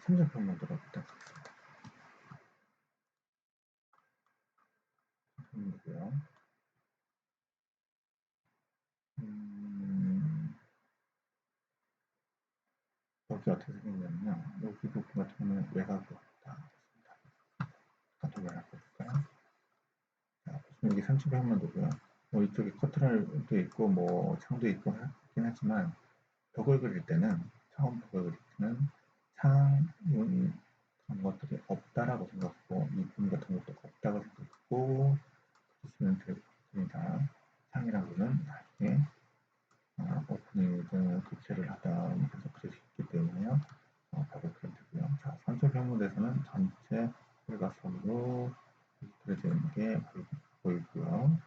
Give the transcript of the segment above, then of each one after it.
3층평만 들어보도록 하겠습니다. 이고요. 여기 어떻게 생겼냐면요. 여기 부분 같은 경우는 외곽으로 다 됐습니다. 카톡 외곽 볼까요? 자, 여기 3층평면도고요. 뭐 이쪽에 커트랄도 있고 뭐 창도 있고 하긴 하지만 벽을 그릴 때는 처음 벽을 그릴 때는 창 그런 것들이 없다라고 생각하고 이 부분 같은 것도 없다고 생각하고 그리시면 됩니다. 창이라는 거는 나중에 오프닝 교체를 하다 해서 그릴 수 있기 때문에요. 벽을 그리면 되고요. 자, 3층 평면에서는 전체 일각선으로 그려져 있는 게 보이고요.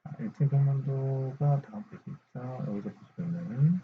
1층 평면도가 다음 페이지 있죠. 여기서 보시면은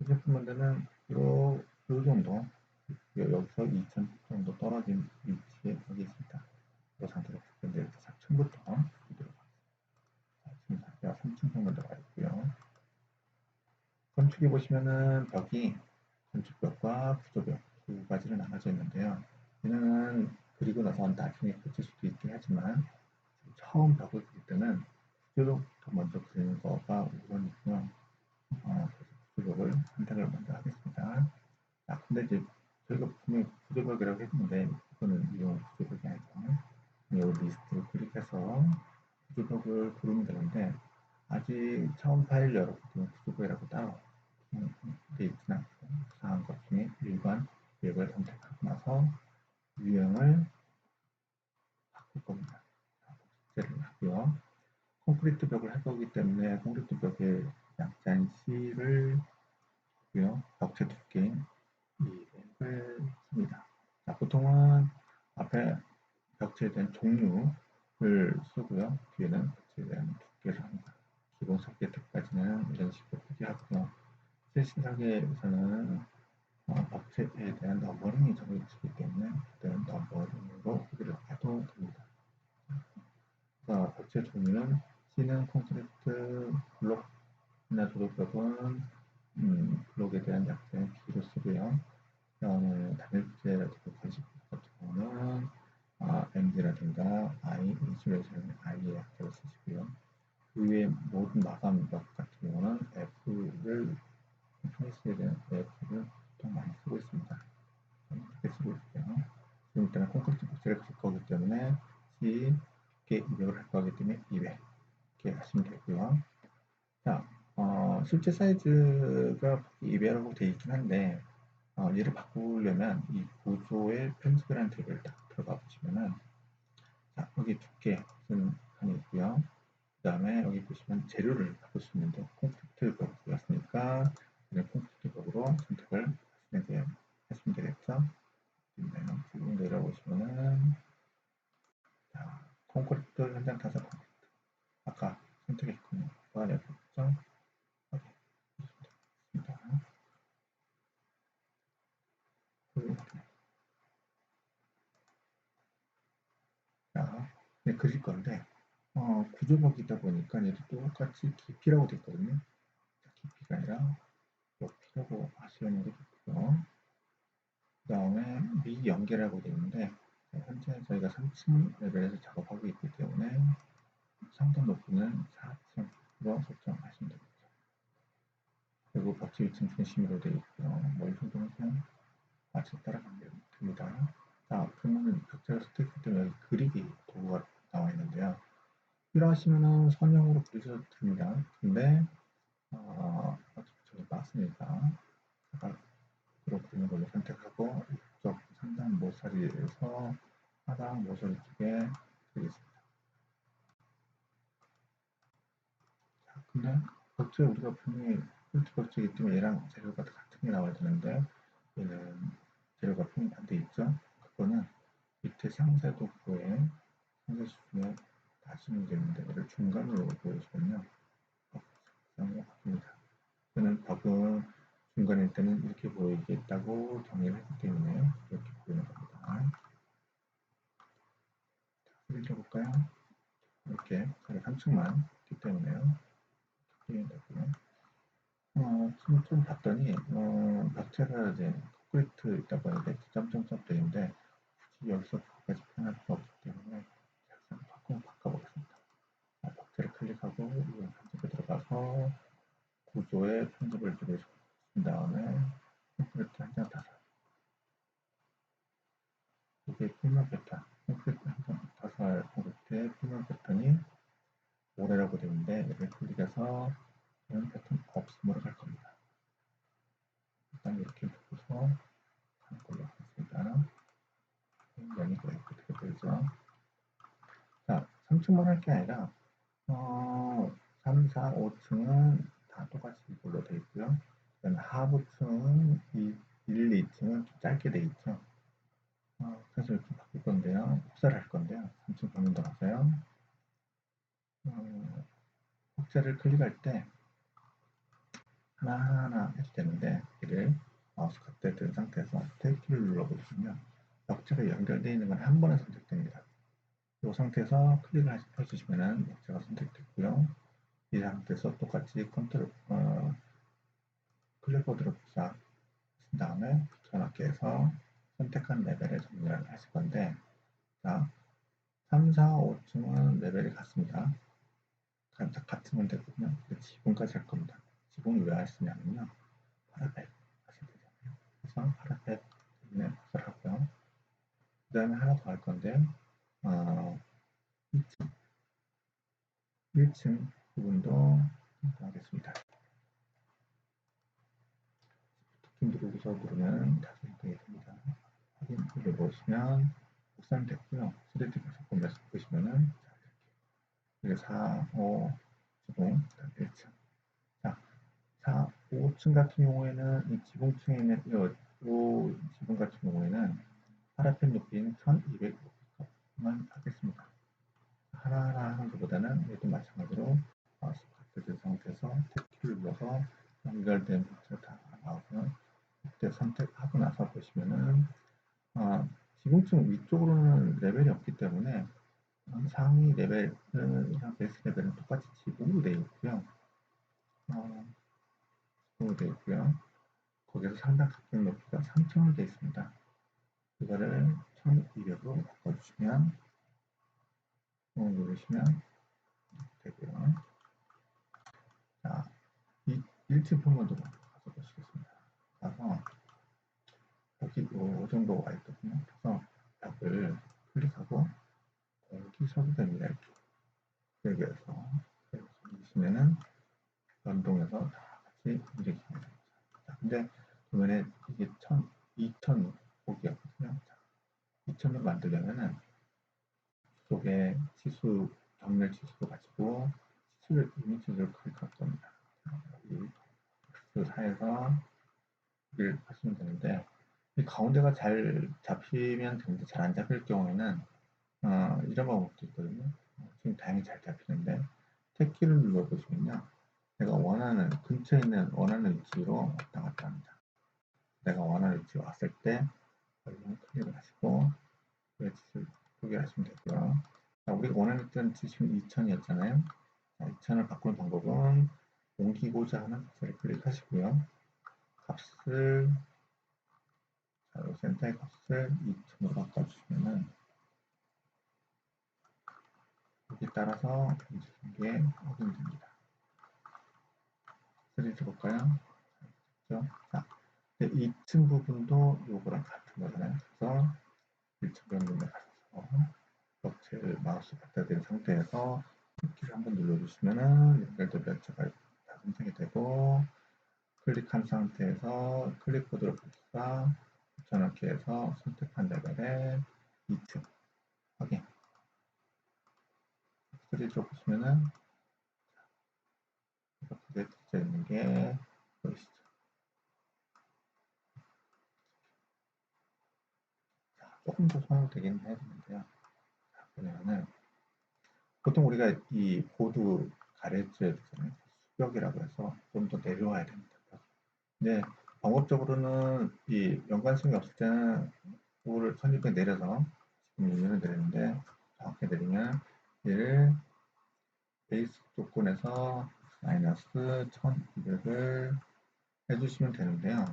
1층 평면도는 요 정도 여기서 2층 정도 떨어진 위치에 여기 있습니다. 이 상태로 이제 4층부터 보도록 하겠습니다. 지금 3층 평면도가 있고요. 건축에 보시면은 벽이 건축벽과 구조벽 두 가지로 나눠져 있는데요. 얘는 그리고 나서 나중에 고칠 수도 있긴 하지만 처음 벽을 그릴 때는 구조벽부터 먼저 그리는 거가 우선이고요. 구조벽을 선택을 먼저 하겠습니다. 근데 이제 저희가 분명히 구조벽이라고 했는데 이거는 이용 구조벽이 아니고 여기 리스트를 클릭해서 구조벽을 고르면 되는데 아직 처음 파일 열어보면 구조벽이라고 따로 돼 있진 않고 이상한 것 중에 일반 웹을 선택하고 나서 유형을 바꿀 겁니다. 복제를 하고요. 콘크리트 벽을 할 거기 때문에 콘크리트 벽에 약자인 C를 하고요. 벽체 두께인 200을 씁니다. 자, 보통은 앞에 벽체에 대한 종류를 쓰고요. 뒤에는 벽체에 대한 두께를 합니다. 기본 소개트까지는 이런 식으로 표기하고요. 실시하기에서는 벽체에 대한 넘버링이 정해지기 때문에 그때는 넘버링으로 표기를 해도 됩니다. 벽체 종류는 C는 콘크리트 블록이나 도로벽은 블록에 대한 약자인 B로 쓰고요. 그 다음에 단일재라든가 건식 같은 경우는 MD라든가 I, 인슐레이션 I의 약자를 쓰시고요. 그 외에 모든 마감벽 같은 경우는 F를 피니시에 대한 F를 보통 많이 쓰고 있습니다. 이렇게 쓰고 있고요. 지금 일단은 콘크리트 복제를 갈 거기 때문에 C 두께 200을 할 거기 때문에 200 이렇게 하시면 되고요. 자, 실제 사이즈가 200이라고 되어 있긴 한데 얘를 바꾸려면 이 구조의 편집이라는 탭을 딱 들어가 보시면은 자, 여기 두께 쓰는 칸이 있고요. 그 다음에 여기 보시면 재료를 바꿀 수 있는데 콘크리트 벽이었으니까 그냥 콘크리트 벽으로 선택을 하시면 되겠죠. 지금 내려보시면은 자, 콘크리트 현장 타사 콘크리트 아까 선택했군요. 내려보죠. 자, 네, 그릴 건데 구조벽이다 보니까 얘도 똑같이 깊이라고 되어 있거든요. 깊이가 아니라 높이라고 하시는 게 좋고요. 그 다음에 미연계라고 되어 있는데 현재 저희가 3층 레벨에서 작업하고 있기 때문에 상단 높이는 4층으로 설정하시면 됩니다. 그리고 벽지 위층 중심으로 되어 있고요. 이 정도는 그냥 맞춰 따라가면 됩니다. 자, 그러면 벽지가 스틱 때문에 여기 그리기 도구가 나와 있는데요. 필요하시면은 선형으로 그리셔도 됩니다. 근데 어차피 저기 놨으니까 사각으로 그리는 걸로 선택하고 이쪽 상단 모서리에서 하단 모서리 쪽에 그리겠습니다. 자, 근데 벽지에 우리가 분명히 폴트 벽지이기 때문에 얘랑 재료가 같은 게 나와야 되는데 얘는 재료가 분명히 안 돼 있죠. 그거는 밑에 상세 도구에 상세 수준에 다시면 되는데 얘를 중간으로 보여주면요. 상세가 바뀝니다. 저는 벽은 중간일 때는 이렇게 보이겠다고 정리를 했기 때문에 이렇게 보이는 겁니다. 그려볼까요? 이렇게 3층만 있기 때문에요. 좀 봤더니 벽체가 이제 콘크리트 있다고 하는데 점점점 되는데 굳이 여기서 그것까지 표현할 수 없기 때문에 조금 바꿔보겠습니다. 벽체를 클릭하고 이건 편집에 들어가서 구조에 편집을 누르신 다음에 콘크리트 한 장 다섯 이게 필명 패턴 콘크리트 한 장 다섯 콘크리트의 필명 패턴이 모래라고 되어 있는데 여기 클릭해서 이런 패턴 없음으로 갈 겁니다. 일단 이렇게 두고서 하는 걸로 하겠습니다. 면이 어떻게 되죠? 자, 3층만 할 게 아니라 3, 4, 5층은 다 똑같이 이걸로 되어 있고요. 그다음에 하부층은 1, 2층은 좀 짧게 되어 있죠. 그래서 이렇게 바꿀 건데요. 복사를 할 건데요. 3층 화면 들어가서요. 복사를 클릭할 때 하나하나 해도 되는데 얘를 마우스 갖다 든 상태에서 탭키를 눌러보시면 벽체가 연결되어 있는 건 한 번에 선택됩니다. 이 상태에서 클릭을 해주시면 벽체가 선택됐고요. 이 상태에서 똑같이 컨트롤 클릭보드로 복사하신 다음에 붙여넣기 해서 선택한 레벨에 정렬을 하실 건데 자 3, 4, 5층은 레벨이 같습니다. 같으면 되거든요. 지붕까지 할 겁니다. 지붕을 왜 하시냐면요. 파라펫 하셔야 되잖아요. 그래서 파라펫 때문에 복사를 하고요. 그 다음에 하나 더 할 건데 2층, 1층 부분도 하겠습니다. 누르고서 누르면 다 선택이 됩니다. 확인 눌러보시면 복사는 됐고요. 3D 분석 보시면은 이게 4, 5 지붕, 1층. 자, 4, 5층 같은 경우에는 이 지붕층에 있는 이 지붕 같은 경우에는 파라펜 높이는 1200만 하겠습니다. 하나하나 하는 것보다는 얘도 마찬가지로 마우스 같은 상태에서 탭키를 눌러서 연결된 부분을 다 나오고요. 그때 선택하고 나서 보시면은 지붕층 위쪽으로는 레벨이 없기 때문에 상위 레벨은 베이스 레벨은 똑같이 지붕으로 되어 있고요. 지붕으로 되어 있고요. 거기서 상단 각도 높이가 3000으로 되어 있습니다. 이거를 1200으로 바꿔주시면 누르시면 되고요. 자, 1층 표면으로 가서 보시겠습니다. 가서 여기 이 정도 와 있거든요. 그래서 벽을 클릭하고 옮기셔도 됩니다. 이렇게 여기에서 옮기시면은 연동해서 다 같이 움직이게 됩니다. 근데 보면은 이게 2000 보기였거든요. 2000을 만들려면은 속에 치수, 정렬 치수를 가지고 치수를 이미지를 클릭할 겁니다. 그 사이에서 일 하시면 되는데 이 가운데가 잘 잡히면 되는데 잘 안 잡힐 경우에는 이런 방법도 있거든요. 지금 다행히 잘 잡히는데 탭키를 눌러보시면요. 내가 원하는 근처에 있는 원하는 위치로 왔다 갔다 합니다. 내가 원하는 위치로 왔을 때 여기는 클릭을 하시고 위치를 표기하시면 되고요. 자, 우리가 원하는 위치 지금 2000이었잖아요. 2000을 바꾸는 방법은 옮기고자 하는 값을 클릭하시고요. 값을 센터의 값을 2000으로 바꿔주시면은 여기 따라서 움직이는 게 확인됩니다. 3D 볼까요? 그렇죠? 자, 2층 부분도 요거랑 같은 거잖아요. 그래서 1층 부분에 가서 벽체를 마우스 갖다 댄 상태에서 키를 한번 눌러주시면은 연결된 벽체가 다 선택이 되고 클릭한 상태에서 클릭보드로 복사 붙여넣기 해서 선택한 레벨에 2층 확인 3D로 보시면은 이렇게 되어 있는 게 보이시죠? 조금 더 소형되긴 해야 되는데요. 보면은 보통 우리가 이 보드 가래줘야 되잖아요. 수벽이라고 해서 좀 더 내려와야 됩니다. 근데 방법적으로는 이 연관성이 없을 때는 볼을 선입에 내려서 지금 여기를 내리는데 정확히 내리면 얘를 베이스 조건에서 마이너스 1200을 해주시면 되는데요.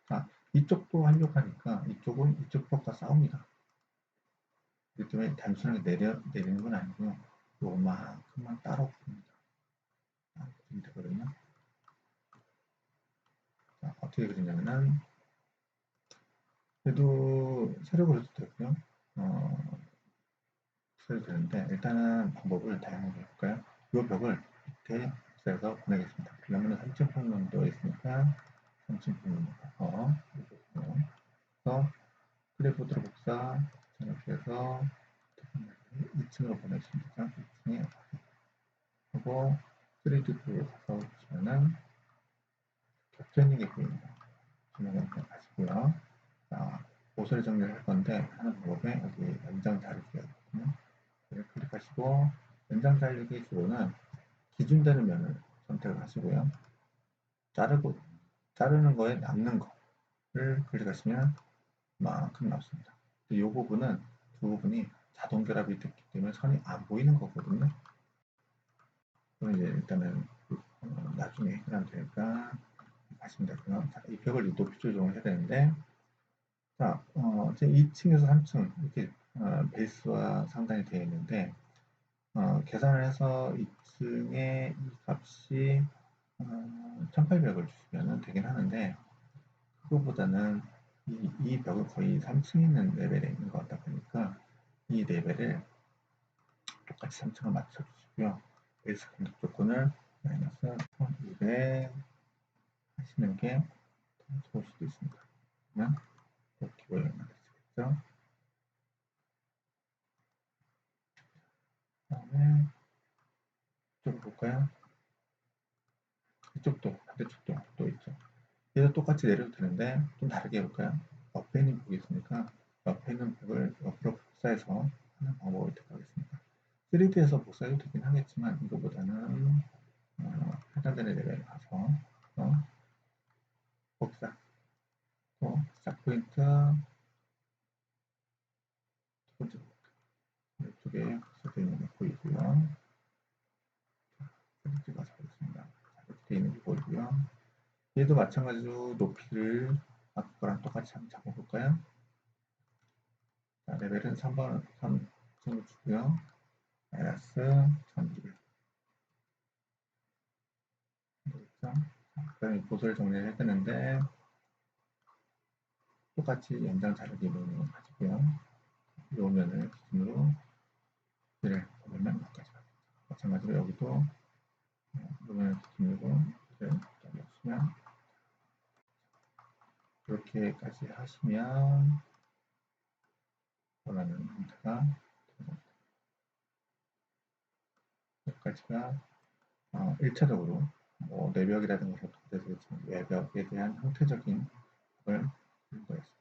자, 이쪽도 하려고 하니까 이쪽은 이쪽 벽과 싸웁니다. 그렇기 때문에 단순하게 내리는 건 아니고요. 요만큼만 따로 봅니다. 그리면 되거든요. 자, 어떻게 그리냐면은 그래도 세로 그려도 되고요. 그려도 되는데 일단은 방법을 다양하게 해볼까요? 이 벽을 밑에 복사해서 보내겠습니다. 그러면 3층 평면도 있으니까 3층 평면도 가서 그래서 클립보드로 복사 이렇게 해서 2층으로 보내주시면 되죠. 2층에 하고 3D 뷰로 가서 보시면은 겹쳐있는 게 보입니다. 조명을 그냥 가시고요. 자, 모서리 정리를 할 건데 하는 방법에 여기 연장 자르기가 있거든요. 클릭하시고 연장 자르기 주로는 기준되는 면을 선택을 하시고요. 자르는 거에 남는 거를 클릭하시면 이만큼 나왔습니다. 이 부분은 두 부분이 자동 결합이 됐기 때문에 선이 안 보이는 거거든요. 그럼 이제 일단은 나중에 해결하면 되니까 하시면 되고요. 자, 이 벽을 높이 조정을 해야 되는데 자, 제 2층에서 3층 이렇게 베이스와 상단이 되어 있는데 계산을 해서 2층에 이 값이 1800을 주시면 되긴 하는데 그거보다는 이 벽은 거의 3층에 있는 레벨에 있는 것 같다 보니까 이 레벨을 똑같이 3층을 맞춰주시고요. 베이스 공격 조건을 마이너스 1200 하시는 게 더 좋을 수도 있습니다. 그러면 기본에 만들어지겠죠. 다음에 이쪽으로 볼까요? 이쪽도 반대쪽도 또 있죠. 얘도 똑같이 내려도 되는데 좀 다르게 해볼까요? 옆에 있는 벽이 있으니까 옆에 있는 벽을 옆으로 복사해서 하는 방법을 택하겠습니다. 3D에서 복사해도 되긴 하겠지만 이거보다는 해당되는 레벨에 가서 복사 또 시작 포인트 두 번째 이쪽에 복사되어 있는 게 보이고요. 이렇게 가서 보겠습니다. 이렇게 되어 있는 게 보이고요. 얘도 마찬가지로 높이를 아까 거랑 똑같이 한번 잡아볼까요? 자, 레벨은 3번 3층을 주고요. 마이너스 1200 그렇죠? 그다음에 보소를 정리를 해야 되는데 똑같이 연장 자르기를 가지고요. 이 면을 기준으로 얘를 보면 여기까지 마찬가지로 여기도 이 면을 기준으로 이렇게 잘라주시면 이렇게까지 하시면 원하는 형태가 여기까지가 1차적으로 뭐 내벽이라든가 어떻게 되겠지만 외벽에 대한 형태적인 걸 거였습니다.